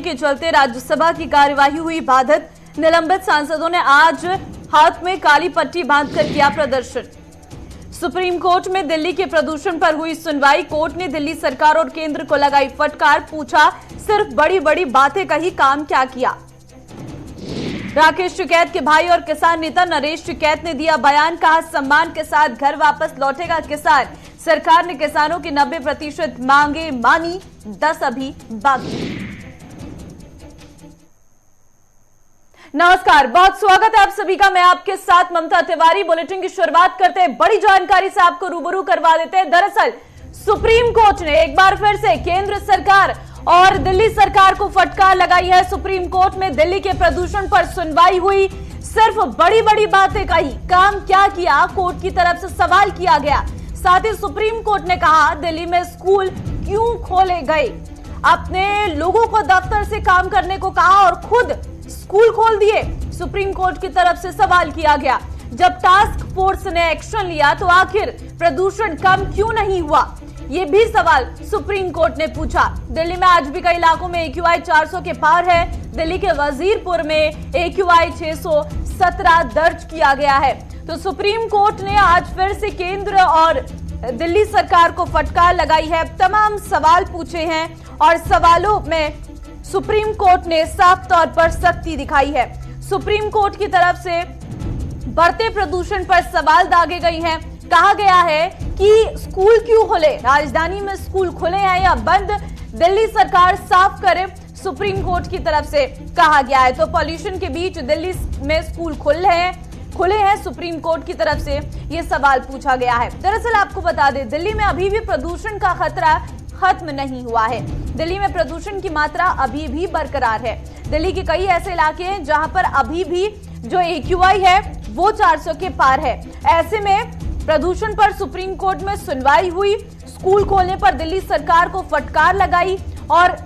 के चलते राज्यसभा की कार्यवाही हुई बाधित। निलंबित सांसदों ने आज हाथ में काली पट्टी बांधकर किया प्रदर्शन। सुप्रीम कोर्ट में दिल्ली के प्रदूषण पर हुई सुनवाई। कोर्ट ने दिल्ली सरकार और केंद्र को लगाई फटकार। पूछा, सिर्फ बड़ी बड़ी बातें कही, काम क्या किया। राकेश टिकैत के भाई और किसान नेता नरेश टिकैत ने दिया बयान। कहा, सम्मान के साथ घर वापस लौटेगा किसान। सरकार ने किसानों की 90% मांगे मानी, 10 अभी बाकी। नमस्कार, बहुत स्वागत है आप सभी का। मैं आपके साथ ममता तिवारी। बुलेटिन की शुरुआत करते हैं बड़ी जानकारी से आपको रूबरू करवा देते हैं। दरअसल सुप्रीम कोर्ट ने एक बार फिर से केंद्र सरकार और दिल्ली सरकार को फटकार लगाई है। सुप्रीम कोर्ट में दिल्ली के प्रदूषण पर सुनवाई हुई। सिर्फ बड़ी बड़ी बातें कही, काम क्या किया, कोर्ट की तरफ से सवाल किया गया। साथ ही सुप्रीम कोर्ट ने कहा, दिल्ली में स्कूल क्यों खोले गए। अपने लोगों को दफ्तर से काम करने को कहा और खुद स्कूल खोल दिए। सुप्रीम कोर्ट की तरफ से सवाल किया गया, जब टास्क फोर्स ने एक्शन लिया तो आखिर प्रदूषण कम क्यों नहीं हुआ, ये भी सवाल सुप्रीम कोर्ट ने पूछा। दिल्ली में आज भी कई इलाकों में AQI 400 के पार है। दिल्ली के वजीरपुर में AQI 617 दर्ज किया गया है। तो सुप्रीम कोर्ट ने आज फिर से केंद्र और दिल्ली सरकार को फटकार लगाई है। तमाम सवाल पूछे हैं और सवालों में सुप्रीम कोर्ट ने साफ तौर पर सख्ती दिखाई है। सुप्रीम कोर्ट की तरफ से बढ़ते प्रदूषण पर सवाल दागे गए हैं। कहा गया है कि स्कूल क्यों खुले, राजधानी में स्कूल खुले हैं या बंद, दिल्ली सरकार साफ करे, सुप्रीम कोर्ट की तरफ से कहा गया है। तो पॉल्यूशन के बीच दिल्ली में स्कूल खुले हैं, सुप्रीम कोर्ट की तरफ से यह सवाल पूछा गया है। दरअसल आपको बता दें, दिल्ली में अभी भी प्रदूषण का खतरा खत्म नहीं हुआ है। दिल्ली में प्रदूषण की मात्रा अभी भी बरकरार है। दिल्ली के कई ऐसे इलाके हैं जहां पर अभी भी जो AQI है वो 400 के पार है। ऐसे में प्रदूषण पर सुप्रीम कोर्ट में सुनवाई हुई। स्कूल खोलने पर दिल्ली सरकार को फटकार लगाई और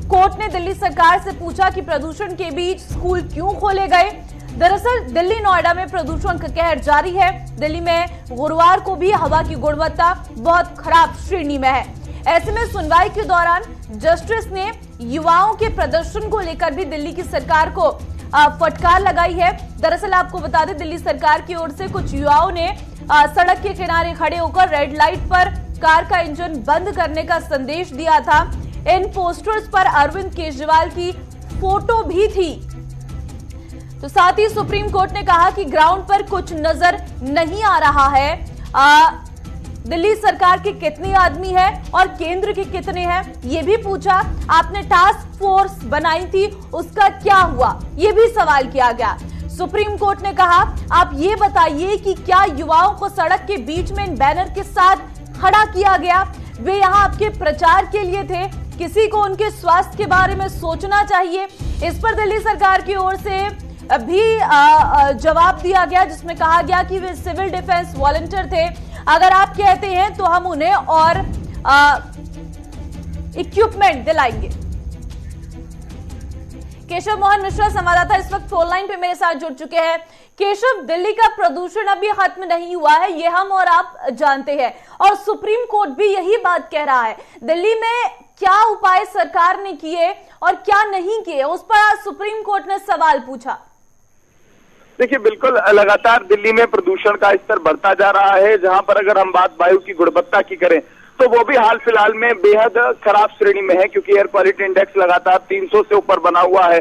कोर्ट ने दिल्ली सरकार से पूछा कि प्रदूषण के बीच स्कूल क्यों खोले गए। दरअसल दिल्ली नोएडा में प्रदूषण का कहर जारी है। दिल्ली में गुरुवार को भी हवा की गुणवत्ता बहुत खराब श्रेणी में है। ऐसे में सुनवाई के दौरान जस्टिस ने युवाओं के प्रदर्शन को लेकर भी दिल्ली की सरकार को फटकार लगाई है। दरअसल आपको बता दें, दिल्ली सरकार की ओर से कुछ युवाओं ने सड़क के किनारे खड़े होकर रेड लाइट पर कार का इंजन बंद करने का संदेश दिया था। इन पोस्टर्स पर अरविंद केजरीवाल की फोटो भी थी। तो साथ ही सुप्रीम कोर्ट ने कहा कि ग्राउंड पर कुछ नजर नहीं आ रहा है। दिल्ली सरकार के कितने आदमी हैं और केंद्र के कितने हैं, ये भी पूछा। आपने टास्क फोर्स बनाई थी, उसका क्या हुआ, ये भी सवाल किया गया। सुप्रीम कोर्ट ने कहा, आप ये बताइए कि क्या युवाओं को सड़क के बीच में इन बैनर के साथ खड़ा किया गया, वे यहाँ आपके प्रचार के लिए थे, किसी को उनके स्वास्थ्य के बारे में सोचना चाहिए। इस पर दिल्ली सरकार की ओर से भी जवाब दिया गया, जिसमें कहा गया कि वे सिविल डिफेंस वॉलंटियर थे। अगर आप कहते हैं तो हम उन्हें और इक्विपमेंट दिलाएंगे। केशव मोहन मिश्रा संवाददाता इस वक्त फोन लाइन पे मेरे साथ जुड़ चुके हैं। केशव, दिल्ली का प्रदूषण अभी खत्म नहीं हुआ है, ये हम और आप जानते हैं, और सुप्रीम कोर्ट भी यही बात कह रहा है। दिल्ली में क्या उपाय सरकार ने किए और क्या नहीं किए, उस पर आज सुप्रीम कोर्ट ने सवाल पूछा। देखिए, बिल्कुल लगातार दिल्ली में प्रदूषण का स्तर बढ़ता जा रहा है। जहां पर अगर हम बात वायु की गुणवत्ता की करें तो वो भी हाल फिलहाल में बेहद खराब श्रेणी में है, क्योंकि एयर क्वालिटी इंडेक्स लगातार 300 से ऊपर बना हुआ है।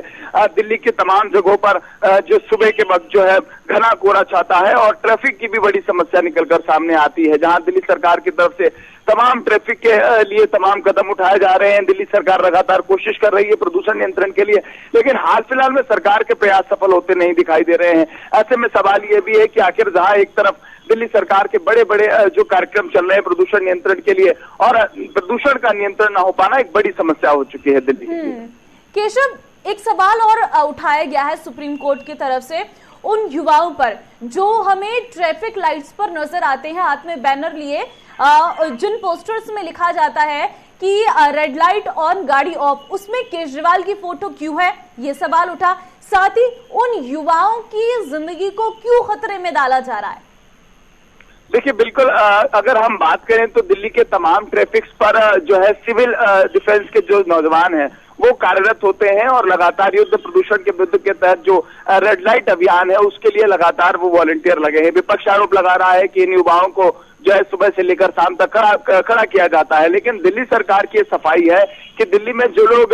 दिल्ली की तमाम जगहों पर जो सुबह के वक्त जो है घना कोहरा छाता है और ट्रैफिक की भी बड़ी समस्या निकलकर सामने आती है। जहां दिल्ली सरकार की तरफ से तमाम ट्रैफिक के लिए तमाम कदम उठाए जा रहे हैं। दिल्ली सरकार लगातार कोशिश कर रही है प्रदूषण नियंत्रण के लिए, लेकिन हाल फिलहाल में सरकार के प्रयास सफल होते नहीं दिखाई दे रहे हैं। ऐसे में सवाल ये भी है कि आखिर जहां एक तरफ दिल्ली सरकार के बड़े बड़े जो कार्यक्रम चल रहे हैं प्रदूषण नियंत्रण के लिए, और प्रदूषण का नियंत्रण न हो पाना एक बड़ी समस्या हो चुकी है दिल्ली की। केशव, एक सवाल और उठाया गया है सुप्रीम कोर्ट की तरफ से उन युवाओं पर जो हमें ट्रैफिक लाइट्स पर नजर आते हैं हाथ में बैनर लिए, जिन पोस्टर्स में लिखा जाता है कि रेड लाइट ऑन गाड़ी ऑफ, उसमें केजरीवाल की फोटो क्यों है, ये सवाल उठा। साथ ही उन युवाओं की जिंदगी को क्यों खतरे में डाला जा रहा है। देखिए, बिल्कुल अगर हम बात करें तो दिल्ली के तमाम ट्रैफिक्स पर जो है सिविल डिफेंस के जो नौजवान हैं वो कार्यरत होते हैं और लगातार युद्ध प्रदूषण के विरुद्ध के तहत जो रेड लाइट अभियान है उसके लिए लगातार वो वॉलंटियर लगे हैं। विपक्ष आरोप लगा रहा है कि इन युवाओं को जो है सुबह से लेकर शाम तक खड़ा किया जाता है, लेकिन दिल्ली सरकार की सफाई है कि दिल्ली में जो लोग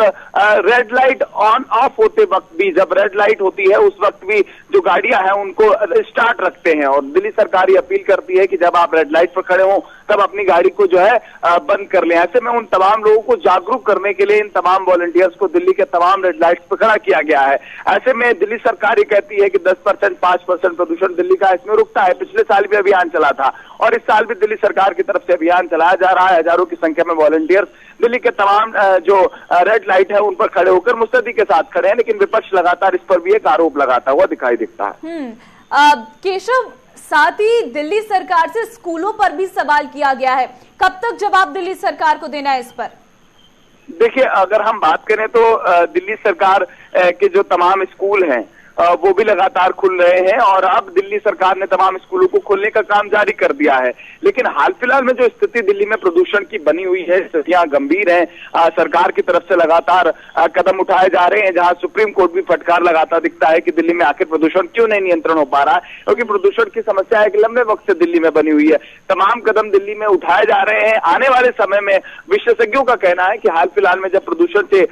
रेड लाइट ऑन ऑफ होते वक्त भी, जब रेड लाइट होती है उस वक्त भी जो गाड़ियां हैं उनको स्टार्ट रखते हैं और दिल्ली सरकार ये अपील करती है कि जब आप रेड लाइट पर खड़े हो तब अपनी गाड़ी को जो है बंद कर लें। ऐसे में उन तमाम लोगों को जागरूक करने के लिए इन तमाम वॉलंटियर्स को दिल्ली के तमाम रेड लाइट्स पर खड़ा किया गया है। ऐसे में दिल्ली सरकार ये कहती है कि 10% 5% प्रदूषण दिल्ली का इसमें रुकता है। पिछले साल भी अभियान चला था और इस साल भी दिल्ली सरकार की तरफ से अभियान चलाया जा रहा है। हजारों की संख्या में वॉलंटियर्स दिल्ली के तमाम जो रेड लाइट है उन पर खड़े होकर मुस्तैदी के साथ खड़े हैं, लेकिन विपक्ष लगातार इस पर भी एक आरोप लगाता हुआ दिखाई देता है। केशव, साथ ही दिल्ली सरकार से स्कूलों पर भी सवाल किया गया है, कब तक जवाब दिल्ली सरकार को देना है इस पर? देखिए, अगर हम बात करें तो दिल्ली सरकार के जो तमाम स्कूल हैं वो भी लगातार खुल रहे हैं और अब दिल्ली सरकार ने तमाम स्कूलों को खोलने का काम जारी कर दिया है। लेकिन हाल फिलहाल में जो स्थिति दिल्ली में प्रदूषण की बनी हुई है, स्थितियां गंभीर हैं। सरकार की तरफ से लगातार कदम उठाए जा रहे हैं, जहां सुप्रीम कोर्ट भी फटकार लगाता दिखता है कि दिल्ली में आखिर प्रदूषण क्यों नहीं नियंत्रण हो पा रहा है, क्योंकि प्रदूषण की समस्या एक लंबे वक्त से दिल्ली में बनी हुई है। तमाम कदम दिल्ली में उठाए जा रहे हैं। आने वाले समय में विशेषज्ञों का कहना है कि हाल फिलहाल में जब प्रदूषण से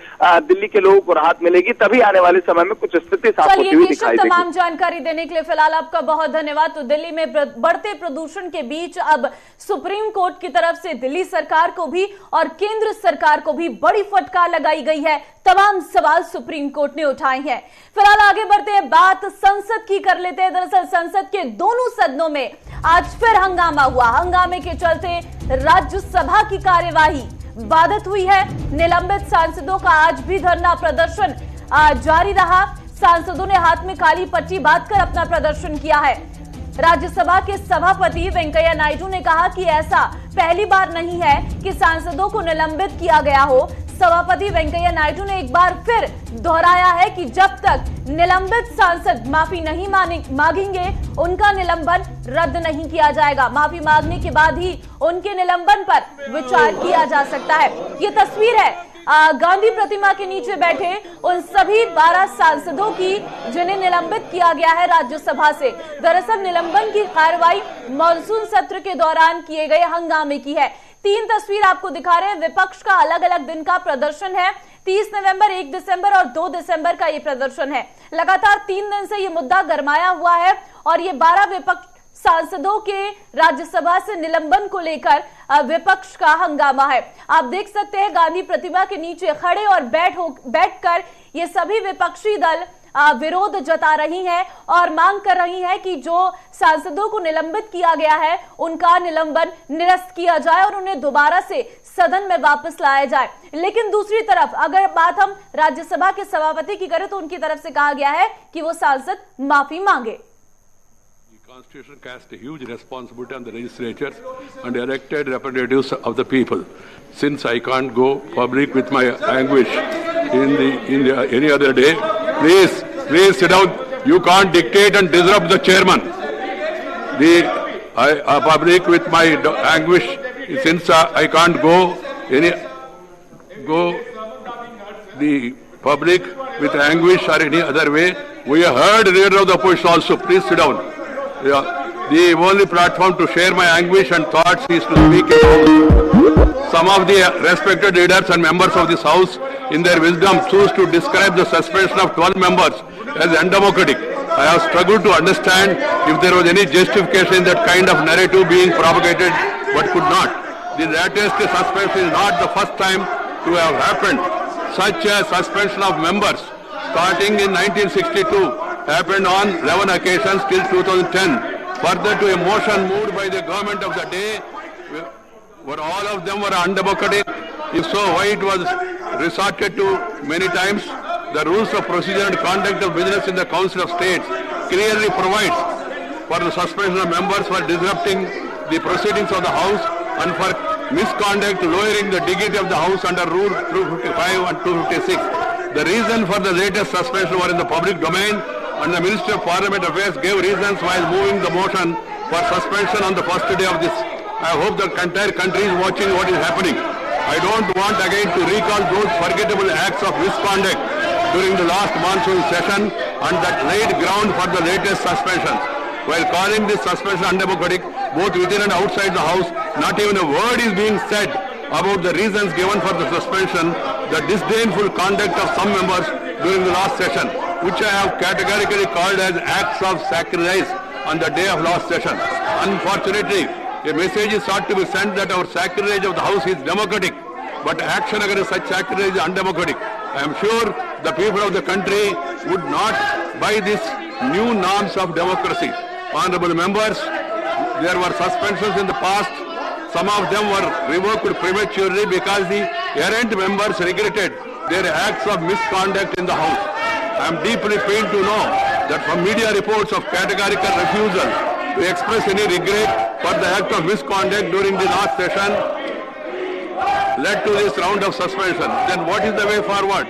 दिल्ली के लोगों को राहत मिलेगी तभी आने वाले समय में कुछ स्थिति साफ होती हुई दिखाई देगी। तमाम जानकारी देने के लिए फिलहाल आपका बहुत धन्यवाद। तो दिल्ली में बढ़ते प्रदूषण के बीच अब सुप्रीम कोर्ट की तरफ से दिल्ली सरकार को भी और केंद्र सरकार को भी बड़ी फटकार लगाई गई है। तमाम सवाल सुप्रीम कोर्ट ने उठाए हैं। फिलहाल आगे बढ़ते हैं, बात संसद की कर लेते हैं। दरअसल संसद के दोनों सदनों में आज फिर हंगामा हुआ। हंगामे के चलते राज्यसभा की कार्यवाही बाधित हुई है। निलंबित सांसदों का आज भी धरना प्रदर्शन जारी रहा। सांसदों ने हाथ में काली पट्टी बांधकर अपना प्रदर्शन किया है। राज्यसभा के सभापति वेंकैया नायडू ने कहा कि ऐसा पहली बार नहीं है कि सांसदों को निलंबित किया गया हो। सभापति वेंकैया नायडू ने एक बार फिर दोहराया है कि जब तक निलंबित सांसद माफी नहीं मांगेंगे उनका निलंबन रद्द नहीं किया जाएगा। माफी मांगने के बाद ही उनके निलंबन पर विचार किया जा सकता है। ये तस्वीर है गांधी प्रतिमा के नीचे बैठे उन सभी 12 सांसदों की जिन्हें निलंबित किया गया है राज्यसभा से। दरअसल निलंबन की कार्रवाई मॉनसून सत्र के दौरान किए गए हंगामे की है। 3 तस्वीर आपको दिखा रहे हैं। विपक्ष का अलग अलग दिन का प्रदर्शन है। 30 नवंबर, 1 दिसंबर और 2 दिसंबर का ये प्रदर्शन है। लगातार 3 दिन से ये मुद्दा गरमाया हुआ है और ये 12 विपक्ष सांसदों के राज्यसभा से निलंबन को लेकर विपक्ष का हंगामा है। आप देख सकते हैं गांधी प्रतिमा के नीचे खड़े और बैठकर ये सभी विपक्षी दल विरोध जता रही हैं और मांग कर रही हैं कि जो सांसदों को निलंबित किया गया है उनका निलंबन निरस्त किया जाए और उन्हें दोबारा से सदन में वापस लाया जाए। लेकिन दूसरी तरफ अगर बात हम राज्यसभा के सभापति की करें तो उनकी तरफ से कहा गया है कि वो सांसद माफी मांगे। Constitution cast a huge responsibility on the legislatures and elected representatives of the people. Since I can't go public with my anguish in any other day, please sit down. You can't dictate and disrupt the chairman. I public with my anguish since I can't go the public with anguish or any other way. We heard the leader of the opposition also. Please sit down. Yeah. The only platform to share my anguish and thoughts is to speak in House. Some of the respected leaders and members of this House, in their wisdom, choose to describe the suspension of 12 members as undemocratic. I have struggled to understand if there was any justification in that kind of narrative being propagated, but could not. The latest suspension is not the first time to have happened. Such a suspension of members, starting in 1962, happened on 11 occasions till 2010. Further to a motion moved by the government of the day, where all of them were undemocratic. If so, why it was resorted to many times? The rules of procedure and conduct of business in the Council of States clearly provides for the suspension of members for disrupting the proceedings of the House and for misconduct lowering the dignity of the House under Rule 255 and 256. The reason for the latest suspension were in the public domain, and the Minister of Parliament Affairs gave reasons while moving the motion for suspension on the first day of this. I hope the entire country is watching what is happening. I don't want again to recall those forgettable acts of misconduct during the last monsoon session and that laid ground for the latest suspensions. While calling this suspension undemocratic, both within and outside the House, not even a word is being said about the reasons given for the suspension, the disdainful conduct of some members during the last session, which I have categorically called as acts of sacrilege on the day of last session. Unfortunately, a message is sought to be sent that our sacrilege of the House is democratic, but action against such sacrilege is undemocratic. I am sure the people of the country would not buy these new norms of democracy. Honorable members, there were suspensions in the past. Some of them were revoked prematurely because the errant members regretted their acts of misconduct in the House. I am deeply pained to know that from media reports of categorical refusal to express any regret for the act of misconduct during the last session led to this round of suspension. Then what is the way forward?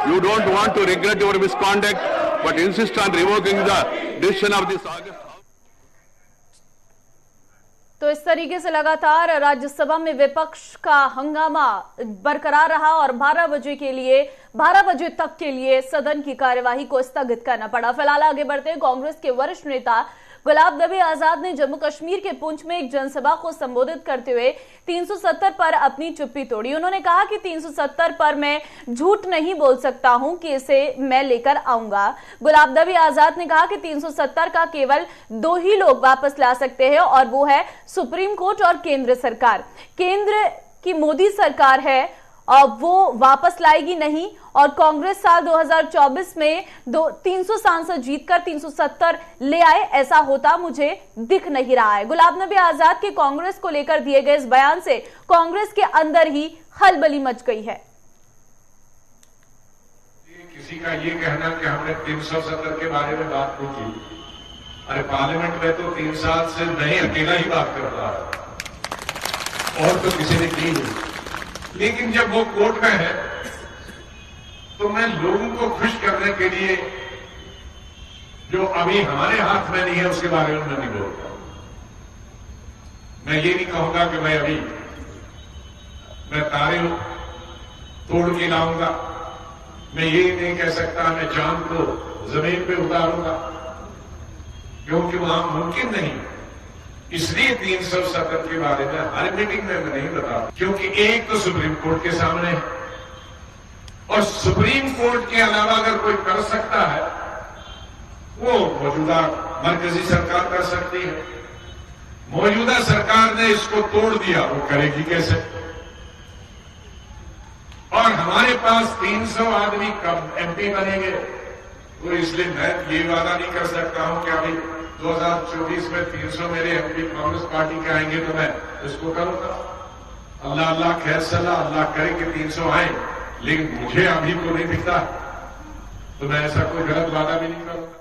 You don't want to regret your misconduct, but insist on revoking the decision of this August. तो इस तरीके से लगातार राज्यसभा में विपक्ष का हंगामा बरकरार रहा और 12 बजे तक के लिए सदन की कार्यवाही को स्थगित करना पड़ा। फिलहाल आगे बढ़ते हैं। कांग्रेस के वरिष्ठ नेता गुलाम नबी आजाद ने जम्मू कश्मीर के पुंछ में एक जनसभा को संबोधित करते हुए 370 पर अपनी चुप्पी तोड़ी। उन्होंने कहा कि 370 पर मैं झूठ नहीं बोल सकता हूं कि इसे मैं लेकर आऊंगा। गुलाम नबी आजाद ने कहा कि 370 का केवल 2 ही लोग वापस ला सकते हैं और वो है सुप्रीम कोर्ट और केंद्र सरकार। केंद्र की मोदी सरकार है और वो वापस लाएगी नहीं और कांग्रेस साल 2024 में 300 सांसद जीतकर 370 ले आए, ऐसा होता मुझे दिख नहीं रहा है। गुलाम नबी आजाद के कांग्रेस को लेकर दिए गए इस बयान से कांग्रेस के अंदर ही खलबली मच गई है। किसी का ये कहना कि हमने 370 के बारे में बात नहीं की, अरे पार्लियामेंट में तो 3 साल से नहीं अकेला ही बात कर रहा है और तो किसी ने की नहीं। लेकिन जब वो कोर्ट में है तो मैं लोगों को खुश करने के लिए जो अभी हमारे हाथ में नहीं है उसके बारे में मैं नहीं बोलता। मैं ये नहीं कहूंगा कि मैं तारे तोड़ के लाऊंगा, मैं ये नहीं कह सकता मैं चांद को जमीन पे उतारूंगा, क्योंकि वहां मुमकिन नहीं। इसलिए 370 के बारे में हर मीटिंग में मैं नहीं बताता, क्योंकि एक तो सुप्रीम कोर्ट के सामने है और सुप्रीम कोर्ट के अलावा अगर कोई कर सकता है वो मौजूदा मरकजी सरकार कर सकती है। मौजूदा सरकार ने इसको तोड़ दिया, वो करेगी कैसे? और हमारे पास 300 आदमी कब एमपी बनेंगे, तो इसलिए मैं ये वादा नहीं कर सकता हूं कि अभी 2024 में 300 मेरे एमपी कांग्रेस पार्टी के आएंगे तो मैं इसको करूंगा। अल्लाह अल्लाह खैर सलाह, अल्लाह करे कि 300 आए, लेकिन मुझे अभी तो नहीं दिखता, तो मैं ऐसा कोई गलत वादा भी नहीं करूंगा।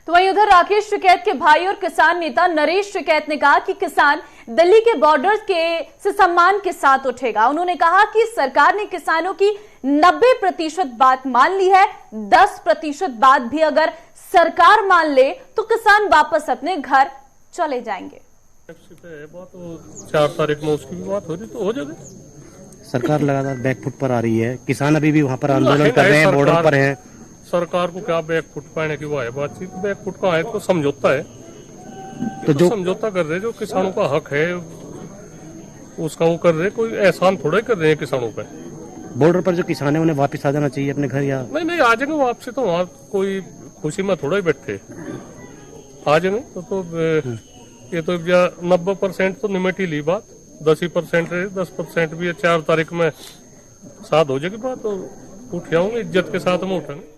तो वहीं उधर राकेश टिकैत के भाई और किसान नेता नरेश टिकैत ने कहा कि किसान दिल्ली के बॉर्डर से सम्मान के साथ उठेगा। उन्होंने कहा कि सरकार ने किसानों की 90% बात मान ली है, 10% बात भी अगर सरकार मान ले तो किसान वापस अपने घर चले जाएंगे। 4 तारीख में उसकी भी बात हो रही तो हो जाएगी। सरकार लगातार बैकफुट पर आ रही है, किसान अभी भी वहाँ पर आंदोलन कर रहे हैं, बॉर्डर पर हैं। सरकार को क्या बैकफुट पाने की वो है बातचीत, बैकफुट का है तो समझौता है, तो जो समझौता कर रहे, जो किसानों का हक है उसका वो कर रहे, कोई एहसान थोड़ा ही कर रहे हैं किसानों पे। बॉर्डर पर जो किसान है उन्हें वापस आ जाना चाहिए अपने घर, या नहीं आ जाएंगे वापसी, तो वहाँ कोई खुशी में थोड़ा ही बैठे आ जाएंगे। तो ये तो 90% तो निमट ही ली बात, 10% है, 10% भी 4 तारीख में साथ हो जाएगी बात, तो उठ जाऊंगे इज्जत के साथ में उठेंगे।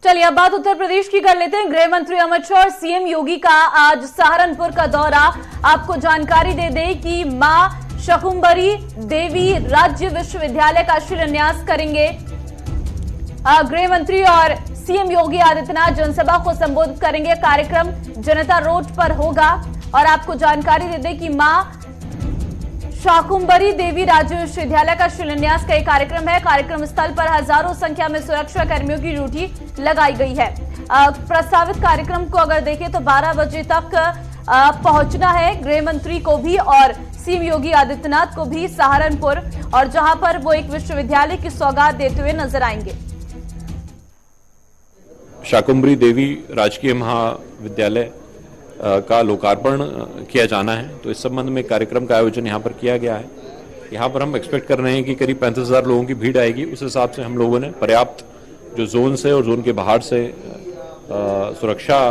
चलिए अब बात उत्तर प्रदेश की कर लेते हैं। गृह मंत्री अमित शाह और सीएम योगी का आज सहारनपुर का दौरा। आपको जानकारी दे दें कि मां शाकुंभरी देवी राज्य विश्वविद्यालय का शिलान्यास करेंगे। गृह मंत्री और सीएम योगी आदित्यनाथ जनसभा को संबोधित करेंगे। कार्यक्रम जनता रोड पर होगा और आपको जानकारी दे दें कि मां शाकुंभरी देवी राज्य विश्वविद्यालय का शिलान्यास का एक कार्यक्रम है। कार्यक्रम स्थल पर हजारों संख्या में सुरक्षा कर्मियों की ड्यूटी लगाई गई है। प्रस्तावित कार्यक्रम को अगर देखें तो 12 बजे तक पहुंचना है गृह मंत्री को भी और सीएम योगी आदित्यनाथ को भी सहारनपुर, और जहां पर वो एक विश्वविद्यालय की सौगात देते हुए नजर आएंगे। शाकुंभरी देवी राजकीय महाविद्यालय का लोकार्पण किया जाना है, तो इस संबंध में कार्यक्रम का आयोजन यहाँ पर किया गया है। यहाँ पर हम एक्सपेक्ट कर रहे हैं कि करीब 35,000 लोगों की भीड़ आएगी। उस हिसाब से हम लोगों ने पर्याप्त जो जोन से और जोन के बाहर से सुरक्षा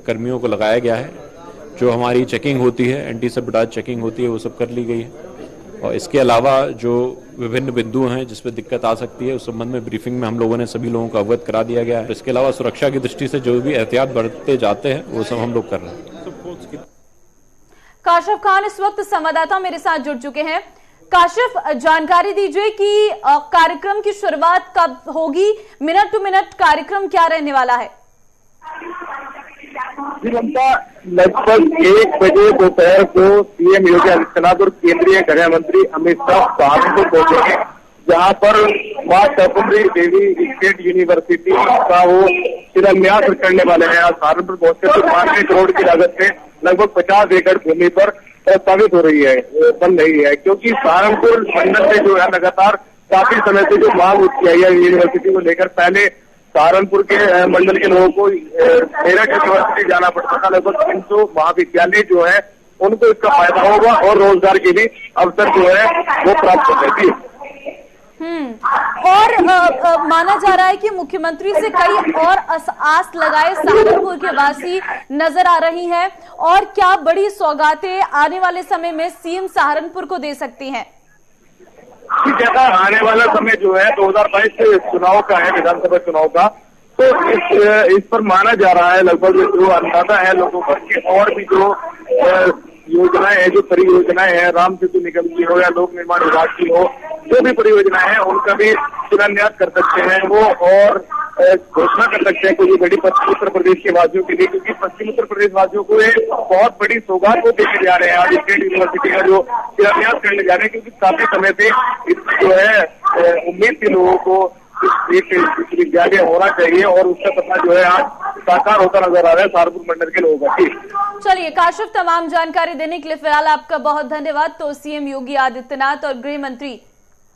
कर्मियों को लगाया गया है। जो हमारी चेकिंग होती है, एंटी सबटाज चेकिंग होती है, वो सब कर ली गई है। और इसके अलावा जो विभिन्न बिंदु हैं जिसपे दिक्कत आ सकती है, उस संबंध में ब्रीफिंग में हम लोगों ने सभी लोगों को अवगत करा दिया गया है। इसके अलावा सुरक्षा की दृष्टि से जो भी एहतियात बरतते जाते हैं वो सब हम लोग कर रहे हैं। काशिफ खान इस वक्त संवाददाता मेरे साथ जुड़ चुके हैं। काशिफ, जानकारी दीजिए कि कार्यक्रम की शुरुआत कब होगी, मिनट टू मिनट कार्यक्रम क्या रहने वाला है? जी ममता, लगभग 1 बजे दोपहर को सीएम योगी आदित्यनाथ और केंद्रीय गृह मंत्री अमित शाह सहारनपुर पहुंचेंगे, जहां पर मां शाकुंभरी देवी स्टेट यूनिवर्सिटी का वो शिलान्यास करने वाले हैं। आज सहारनपुर पहुंचे तो 5 करोड़ की लागत से लगभग 50 एकड़ भूमि पर प्रस्तावित हो रही है, बन रही है, क्योंकि सहारनपुर मंडल में जो है लगातार काफी समय से जो मांग उठी आई है यूनिवर्सिटी को लेकर। पहले सहारनपुर के मंडल के लोगों को मेरठ यूनिवर्सिटी जाना पड़ता था। लगभग 300 महाविद्यालय जो है उनको इसका फायदा होगा और रोजगार के भी अवसर जो है वो प्राप्त हो जाएगी। और माना जा रहा है कि मुख्यमंत्री से कई और आस लगाए सहारनपुर के वासी नजर आ रही हैं, और क्या बड़ी सौगातें आने वाले समय में सीएम सहारनपुर को दे सकती हैं? जैसा आने वाला समय जो है 2022 से चुनाव का है, विधानसभा चुनाव का, तो इस पर माना जा रहा है, लगभग जो अंदाजा है लोगों पर कि और भी जो योजनाएं हैं, जो परियोजनाएं हैं, राम सेतु निगम की हो या लोक निर्माण विभाग की हो, जो भी परियोजनाएं हैं उनका भी शिलान्यास कर सकते हैं वो, और घोषणा कर सकते हैं कोई बड़ी पश्चिम उत्तर प्रदेश के वासियों के लिए, क्योंकि पश्चिम उत्तर प्रदेश वासियों को एक बहुत बड़ी सौगात वो देने जा रहे हैं। आज स्टेट यूनिवर्सिटी का जो शिलान्यास करने जा रहे हैं, क्योंकि काफी समय से जो है उम्मीद थी लोगों को एक विश्वविद्यालय होना चाहिए, और उसका सपना जो है आज साकार होता नजर आ रहा है सहारनपुर मंडल के लोगों का। चलिए काशिफ, तमाम जानकारी देने के लिए फिलहाल आपका बहुत धन्यवाद। तो सीएम योगी आदित्यनाथ और गृह मंत्री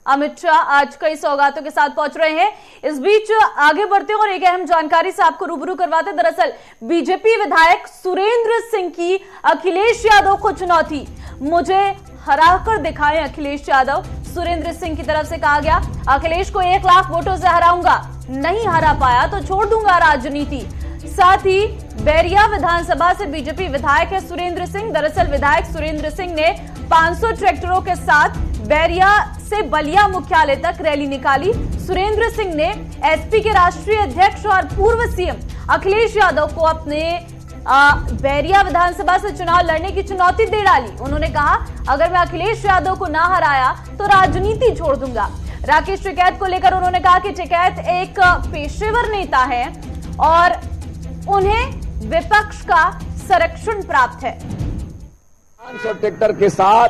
अमित शाह आज कई सौगातों के साथ पहुंच रहे हैं। इस बीच आगे बढ़ते हैं और एक अहम जानकारी से आपको रूबरू करवाते। दरअसल बीजेपी विधायक सुरेंद्र सिंह की अखिलेश यादव को चुनौती, मुझे हराकर दिखाएं अखिलेश यादव, सुरेंद्र सिंह की तरफ से कहा गया। अखिलेश को 1 लाख वोटों से हराऊंगा, नहीं हरा पाया तो छोड़ दूंगा राजनीति। साथ ही बैरिया विधानसभा से बीजेपी विधायक है सुरेंद्र सिंह। दरअसल विधायक सुरेंद्र सिंह ने 500 ट्रैक्टरों के साथ बैरिया से बलिया मुख्यालय तक रैली निकाली। सुरेंद्र सिंह ने एसपी के राष्ट्रीय अध्यक्ष और पूर्व सीएम अखिलेश यादव को अपने बैरिया विधानसभा से चुनाव लड़ने की चुनौती दे डाली। उन्होंने कहा, अगर मैं अखिलेश यादव को ना हराया तो राजनीति छोड़ दूंगा। राकेश टिकैत को लेकर उन्होंने कहा कि टिकैत एक पेशेवर नेता है और उन्हें विपक्ष का संरक्षण प्राप्त है। 500 ट्रैक्टर के साथ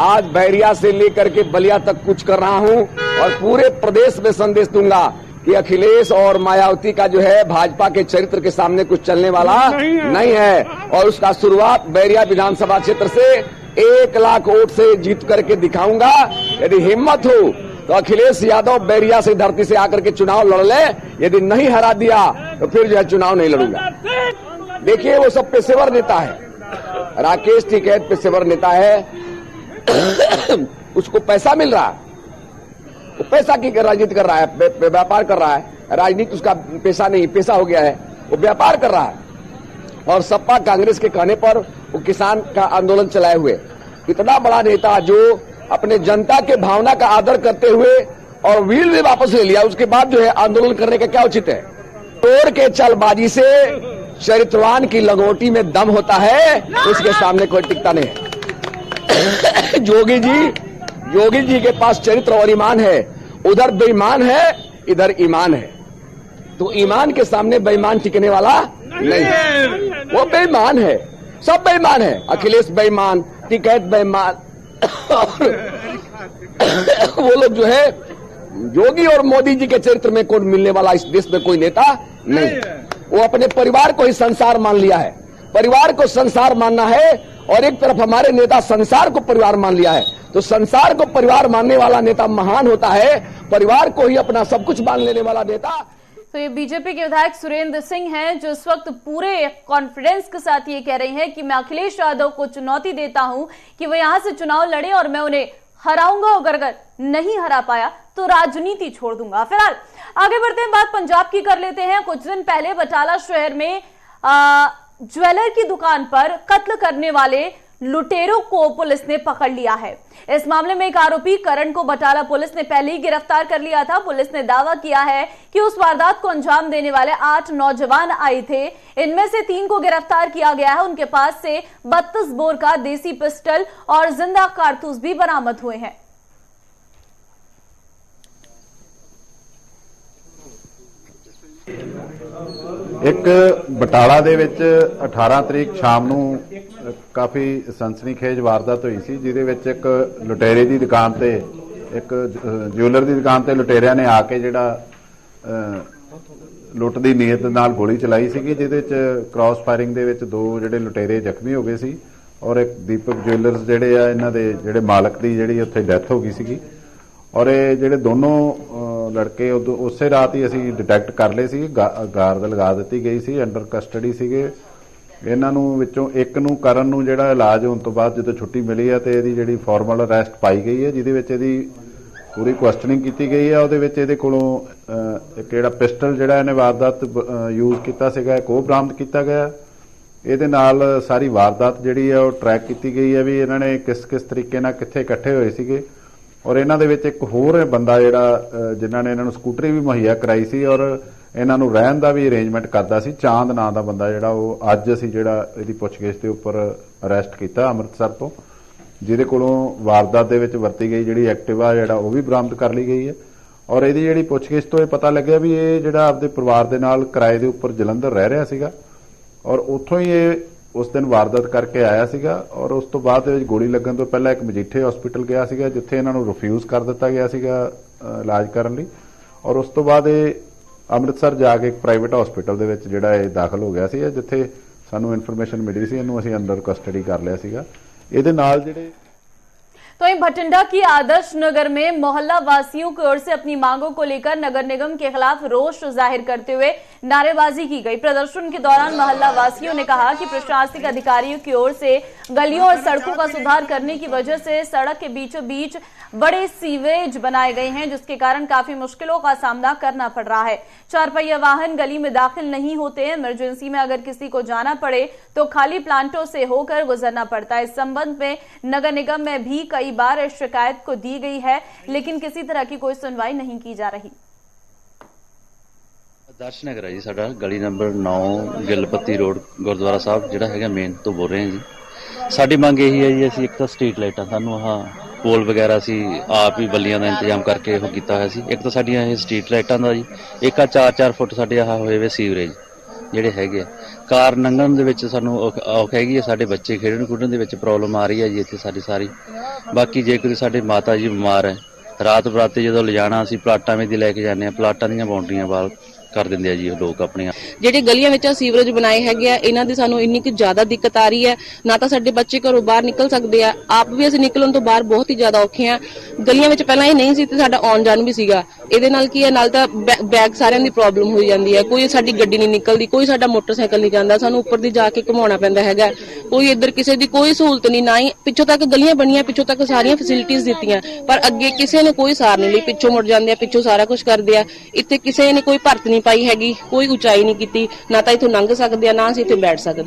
आज बैरिया से लेकर के बलिया तक कुछ कर रहा हूं, और पूरे प्रदेश में संदेश दूंगा कि अखिलेश और मायावती का जो है भाजपा के चरित्र के सामने कुछ चलने वाला नहीं है। और उसका शुरुआत बैरिया विधानसभा क्षेत्र से 1 लाख वोट से जीत करके दिखाऊंगा। यदि हिम्मत हो तो अखिलेश यादव बैरिया से धरती से आकर के चुनाव लड़ ले। यदि नहीं हरा दिया तो फिर जो है चुनाव नहीं लड़ूंगा। देखिए, वो सब पेशेवर नेता है। राकेश टिकैत पेशेवर नेता है, उसको पैसा मिल रहा है, वो पैसा की राजनीति कर रहा है, व्यापार कर रहा है। राजनीति उसका पेशा नहीं, पेशा हो गया है, वो व्यापार कर रहा है। और सपा कांग्रेस के कहने पर वो किसान का आंदोलन चलाए हुए इतना बड़ा नेता जो अपने जनता के भावना का आदर करते हुए और व्हील भी वापस ले लिया, उसके बाद जो है आंदोलन करने का क्या उचित है? तोड़ के चलबाजी से चरित्रवान की लंगोटी में दम होता है, उसके सामने कोई टिकता नहीं है। योगी जी के पास चरित्र और ईमान है, उधर बेईमान है, इधर ईमान है। तो ईमान के सामने बेईमान टिकने वाला नहीं है, वो बेईमान है, सब बेईमान है। अखिलेश बेईमान, टिकैत बेईमान, वो लोग जो है योगी और मोदी जी के चरित्र में कोई मिलने वाला इस देश में कोई नेता नहीं। वो अपने परिवार को ही संसार मान लिया है। परिवार को संसार मानना है और एक तरफ हमारे नेता संसार को परिवार मान लिया है। तो संसार को परिवार मानने वाला नेता महान होता है, परिवार को ही अपना सब कुछ मान लेने वाला नेता। तो ये बीजेपी के विधायक सुरेंद्र सिंह हैं, जो इस वक्त पूरे कॉन्फिडेंस के साथ ये कह रहे हैं कि मैं अखिलेश यादव को चुनौती देता हूं कि वो यहां से चुनाव लड़े और मैं उन्हें हराऊंगा, और अगर नहीं हरा पाया तो राजनीति छोड़ दूंगा। फिलहाल आगे बढ़ते हैं, बात पंजाब की कर लेते हैं। कुछ दिन पहले बटाला शहर में ज्वेलर की दुकान पर कत्ल करने वाले लुटेरों को पुलिस ने पकड़ लिया है। इस मामले में एक आरोपी करण को बटाला पुलिस ने पहले ही गिरफ्तार कर लिया था। पुलिस ने दावा किया है कि उस वारदात को अंजाम देने वाले 8 नौजवान आए थे। इनमें से 3 को गिरफ्तार किया गया है। उनके पास से 32 बोर का देसी पिस्टल और जिंदा कारतूस भी बरामद हुए हैं। एक बटाला ਦੇ ਵਿੱਚ 18 ਤਰੀਕ ਸ਼ਾਮ ਨੂੰ ਕਾਫੀ ਸਨਸਨੀਖੇਜ ਵਾਰਦਾਤ ਹੋਈ ਸੀ, ਜਿਹਦੇ ਵਿੱਚ ਇੱਕ ਲੁਟੇਰੇ ਦੀ ਦੁਕਾਨ ਤੇ ਇੱਕ ਜਿਊਲਰ ਦੀ ਦੁਕਾਨ ਤੇ ਲੁਟੇਰਿਆਂ ਨੇ ਆ ਕੇ ਜਿਹੜਾ ਲੁੱਟ ਦੀ ਨੀਅਤ ਨਾਲ ਗੋਲੀ ਚਲਾਈ ਸੀਗੀ, ਜਿਹਦੇ ਵਿੱਚ ਕ੍ਰਾਸ ਫਾਇਰਿੰਗ ਦੇ ਵਿੱਚ 2 ਜਿਹੜੇ ਲੁਟੇਰੇ ਜ਼ਖਮੀ ਹੋ ਗਏ ਸੀ ਔਰ ਇੱਕ ਦੀਪਕ ਜਿਊਲਰਸ ਜਿਹੜੇ ਆ ਇਹਨਾਂ ਦੇ ਜਿਹੜੇ ਮਾਲਕ ਦੀ ਜਿਹੜੀ ਉੱਥੇ ਡੈਥ ਹੋ ਗਈ ਸੀਗੀ। ਔਰ ਇਹ ਜਿਹੜੇ ਦੋਨੋਂ ਲੜਕੇ ਉਸੇ ਰਾਤ ਹੀ ਅਸੀਂ ਡਿਟੈਕਟ ਕਰ ਲਏ ਸੀ, ਗਾਰਦ ਲਗਾ ਦਿੱਤੀ ਗਈ ਸੀ, ਅੰਡਰ ਕਸਟਡੀ ਸੀਗੇ। ਇਹਨਾਂ ਨੂੰ ਵਿੱਚੋਂ ਇੱਕ ਨੂੰ ਕਰਨ ਨੂੰ ਜਿਹੜਾ ਇਲਾਜ ਹੋਣ ਤੋਂ ਬਾਅਦ ਜਦੋਂ ਛੁੱਟੀ ਮਿਲੀ ਹੈ ਤੇ ਇਹਦੀ ਜਿਹੜੀ ਫਾਰਮਲ ਅਰੈਸਟ ਪਾਈ ਗਈ ਹੈ, ਜਿਹਦੇ ਵਿੱਚ ਇਹਦੀ ਪੂਰੀ ਕੁਐਸਚਨਿੰਗ ਕੀਤੀ ਗਈ ਹੈ। ਉਹਦੇ ਵਿੱਚ ਇਹਦੇ ਕੋਲੋਂ ਇੱਕ ਜਿਹੜਾ ਪਿਸਟਲ ਜਿਹੜਾ ਇਹਨੇ ਵਾਰਦਾਤ ਯੂਜ਼ ਕੀਤਾ ਸੀਗਾ ਇੱਕ ਉਹ ਬਰਾਮਦ ਕੀਤਾ ਗਿਆ। ਇਹਦੇ ਨਾਲ ਸਾਰੀ ਵਾਰਦਾਤ ਜਿਹੜੀ ਹੈ ਉਹ ਟਰੈਕ ਕੀਤੀ ਗਈ ਹੈ ਵੀ ਇਹਨਾਂ ਨੇ ਕਿਸ ਤਰੀਕੇ ਨਾਲ ਕਿੱਥੇ ਇਕੱਠੇ ਹੋਏ ਸੀਗੇ। ਔਰ ਇਹਨਾਂ ਦੇ ਵਿੱਚ ਇੱਕ ਹੋਰ ਬੰਦਾ ਜਿਹੜਾ ਜਿਨ੍ਹਾਂ ਨੇ ਇਹਨਾਂ ਨੂੰ ਸਕੂਟਰੀ ਵੀ ਮੁਹੱਈਆ ਕਰਾਈ ਸੀ ਔਰ ਇਹਨਾਂ ਨੂੰ ਰਹਿਣ ਦਾ ਵੀ ਅਰੇਂਜਮੈਂਟ ਕਰਦਾ ਸੀ, ਚਾਂਦ ਨਾਂ ਦਾ ਬੰਦਾ ਜਿਹੜਾ ਉਹ ਅੱਜ ਅਸੀਂ ਜਿਹੜਾ ਇਹਦੀ ਪੁੱਛਗਿੱਛ ਦੇ ਉੱਪਰ ਅਰੈਸਟ ਕੀਤਾ ਅੰਮ੍ਰਿਤਸਰ ਤੋਂ, ਜਿਹਦੇ ਕੋਲੋਂ ਵਾਰਦਾਤ ਦੇ ਵਿੱਚ ਵਰਤੀ ਗਈ ਜਿਹੜੀ ਐਕਟਿਵਾ ਜਿਹੜਾ ਉਹ ਵੀ ਬਰਾਮਦ ਕਰ ਲਈ ਗਈ ਹੈ। ਔਰ ਇਹਦੀ ਜਿਹੜੀ ਪੁੱਛਗਿੱਛ ਤੋਂ ਇਹ ਪਤਾ ਲੱਗਿਆ ਵੀ ਇਹ ਜਿਹੜਾ ਆਪਦੇ ਪਰਿਵਾਰ ਦੇ ਨਾਲ ਕਿਰਾਏ ਦੇ ਉੱਪਰ ਜਲੰਧਰ ਰਹਿ ਰਿਹਾ ਸੀਗਾ ਔਰ ਉੱਥੋਂ ਹੀ ਇਹ ਉਸ ਦਿਨ ਵਾਰਦਾਤ ਕਰਕੇ ਆਇਆ ਸੀਗਾ। ਔਰ ਉਸ ਤੋਂ ਬਾਅਦ ਗੋਲੀ ਲੱਗਣ ਤੋਂ ਪਹਿਲਾਂ ਇੱਕ ਮਜੀਠੇ ਹਸਪੀਟਲ ਗਿਆ ਸੀਗਾ, ਜਿੱਥੇ ਇਹਨਾਂ ਨੂੰ ਰਿਫਿਊਜ਼ ਕਰ ਦਿੱਤਾ ਗਿਆ ਸੀਗਾ ਇਲਾਜ ਕਰਨ ਲਈ। ਔਰ ਉਸ ਤੋਂ ਬਾਅਦ ਇਹ ਅੰਮ੍ਰਿਤਸਰ ਜਾ ਕੇ ਇੱਕ ਪ੍ਰਾਈਵੇਟ ਹਸਪੀਟਲ ਦੇ ਵਿੱਚ ਜਿਹੜਾ ਇਹ ਦਾਖਲ ਹੋ ਗਿਆ ਸੀ, ਜਿੱਥੇ ਸਾਨੂੰ ਇਨਫੋਰਮੇਸ਼ਨ ਮਿਲੀ ਸੀ, ਇਹਨੂੰ ਅਸੀਂ ਅੰਡਰ ਕਸਟਡੀ ਕਰ ਲਿਆ ਸੀਗਾ। ਇਹਦੇ ਨਾਲ ਜਿਹੜੇ तो वहीं भटिंडा की आदर्श नगर में मोहल्ला वासियों की ओर से अपनी मांगों को लेकर नगर निगम के खिलाफ रोष जाहिर करते हुए नारेबाजी की गई। प्रदर्शन के दौरान मोहल्ला वासियों ने कहा कि प्रशासनिक अधिकारियों की ओर से गलियों और सड़कों का सुधार करने की वजह से सड़क के बीचों बीच बड़े सीवेज बनाए गए हैं, जिसके कारण काफी मुश्किलों का सामना करना पड़ रहा है। 4 पहिया वाहन गली में दाखिल नहीं होते हैं। इमरजेंसी में अगर किसी को जाना पड़े तो खाली प्लांटों से होकर गुजरना पड़ता है। इस संबंध में नगर निगम में भी कई बार शिकायत को दी गई है, लेकिन किसी तरह की कोई सुनवाई नहीं की जा रही। आदर्श नगर है जी साडा, गली नंबर 9 ਗਿਲਪੱਤੀ रोड गुरुद्वारा साहब ਜਿਹੜਾ ਹੈਗਾ ਮੇਨ ਤੋਂ ਬੋਲ ਰਹੇ ਹਾਂ ਜੀ। ਸਾਡੀ ਮੰਗ ਇਹੀ ਹੈ ਜੀ, ਅਸੀਂ ਇੱਕ ਤਾਂ ਸਟਰੀਟ ਲਾਈਟਾਂ ਸਾਨੂੰ ਪੋਲ ਵਗੈਰਾ ਅਸੀਂ ਆਪ ਹੀ ਬੱਲੀਆਂ ਦਾ ਇੰਤਜ਼ਾਮ ਕਰਕੇ ਉਹ ਕੀਤਾ ਹੋਇਆ ਸੀ। ਇੱਕ ਤਾਂ ਸਾਡੀਆਂ ਇਹ ਸਟਰੀਟ ਲਾਈਟਾਂ ਦਾ ਜੀ, ਇੱਕ 4-4 ਫੁੱਟ ਸਾਡੇ ਹੋਏ ਵੇ ਸੀਵਰੇਜ ਜਿਹੜੇ ਹੈਗੇ ਕਾਰ ਲੰਘਣ ਦੇ ਵਿੱਚ ਸਾਨੂੰ ਔਖ ਹੈਗੀ ਹੈ। ਸਾਡੇ ਬੱਚੇ ਖੇਡਣ ਕੁੱਦਣ ਦੇ ਵਿੱਚ ਪ੍ਰੋਬਲਮ ਆ ਰਹੀ ਹੈ ਜੀ ਇੱਥੇ ਸਾਰੀ। ਬਾਕੀ ਜੇ ਕੋਈ ਸਾਡੇ ਮਾਤਾ ਜੀ ਬਿਮਾਰ ਹੈ, ਰਾਤ ਬਰਾਤੇ ਜਦੋਂ ਲਿਜਾਣਾ ਅਸੀਂ ਪਲਾਟਾਂ ਵਿੱਚ ਲੈ ਕੇ ਜਾਂਦੇ ਹਾਂ, ਪਲਾਟਾਂ ਦੀਆਂ ਬਾਉਂਡਰੀਆਂ ਵਾਲ ਕਰ ਦਿੰਦੇ ਆ ਜੀ ਲੋਕ ਆਪਣੀਆਂ। ਜਿਹੜੇ ਗਲੀਆਂ ਵਿੱਚ ਸੀਵਰੇਜ ਬਣਾਏ ਹੈਗੇ ਆ, ਇਹਨਾਂ ਦੀ ਸਾਨੂੰ ਇੰਨੀ ਕਿ ਜ਼ਿਆਦਾ ਦਿੱਕਤ ਆ ਰਹੀ ਹੈ। ਨਾ ਤਾਂ ਸਾਡੇ ਬੱਚੇ ਘਰੋਂ ਬਾਹਰ ਨਿਕਲ ਸਕਦੇ ਆ, ਆਪ ਵੀ ਅਸੀਂ ਨਿਕਲਣ ਤੋਂ ਬਾਹਰ ਬਹੁਤ ਹੀ ਜ਼ਿਆਦਾ ਔਖੇ ਆ। ਗਲੀਆਂ ਵਿੱਚ ਪਹਿਲਾਂ ਇਹ ਨਹੀਂ ਸੀ ਤੇ ਸਾਡਾ ਆਉਣ ਜਾਣ ਵੀ ਸੀਗਾ। ਇਹਦੇ ਨਾਲ ਕੀ ਹੈ, ਨਾਲ ਤਾਂ ਬੈਗ ਸਾਰਿਆਂ ਦੀ ਪ੍ਰੋਬਲਮ ਹੋਈ ਜਾਂਦੀ ਹੈ। ਕੋਈ ਸਾਡੀ ਗੱਡੀ ਨਹੀਂ ਨਿਕਲਦੀ, ਕੋਈ ਸਾਡਾ ਮੋਟਰਸਾਈਕਲ ਨਹੀਂ ਜਾਂਦਾ, ਸਾਨੂੰ ਉੱਪਰ ਦੀ ਜਾ ਕੇ ਘੁਮਾਉਣਾ ਪੈਂਦਾ ਹੈਗਾ। ਕੋਈ ਇੱਧਰ ਕਿਸੇ ਦੀ ਕੋਈ ਸਹੂਲਤ ਨਹੀਂ, ਨਾ ਹੀ ਪਿੱਛੋਂ ਤੱਕ ਗਲੀਆਂ ਬਣੀਆਂ, ਪਿੱਛੋਂ ਤੱਕ ਸਾਰੀਆਂ ਫੈਸਿਲਿਟੀਆਂ ਦਿੱਤੀਆਂ, ਪਰ ਅੱਗੇ ਕਿਸੇ ਨੇ ਕੋਈ ਸਾਰ ਨਹੀਂ ਲਈ। ਪਿੱਛੋਂ ਮੁੜ ਜਾਂਦੇ ਆ, ਪਿੱਛੋਂ ਸਾਰਾ ਕੁਝ ਕਰਦੇ ਆ। ਇੱਥੇ ਕਿਸੇ ਨੇ ਕੋਈ ਭਰਤ ਨਹੀਂ ਪਾਈ ਹੈਗੀ, ਕੋਈ ਉਚਾਈ ਨਹੀਂ ਕੀਤੀ, ਨਾ ਤਾਂ ਇੱਥੋਂ ਲੰਘ ਸਕਦੇ ਆ, ਨਾ ਅਸੀਂ ਇੱਥੇ ਬੈਠ ਸਕਦੇ ਆ।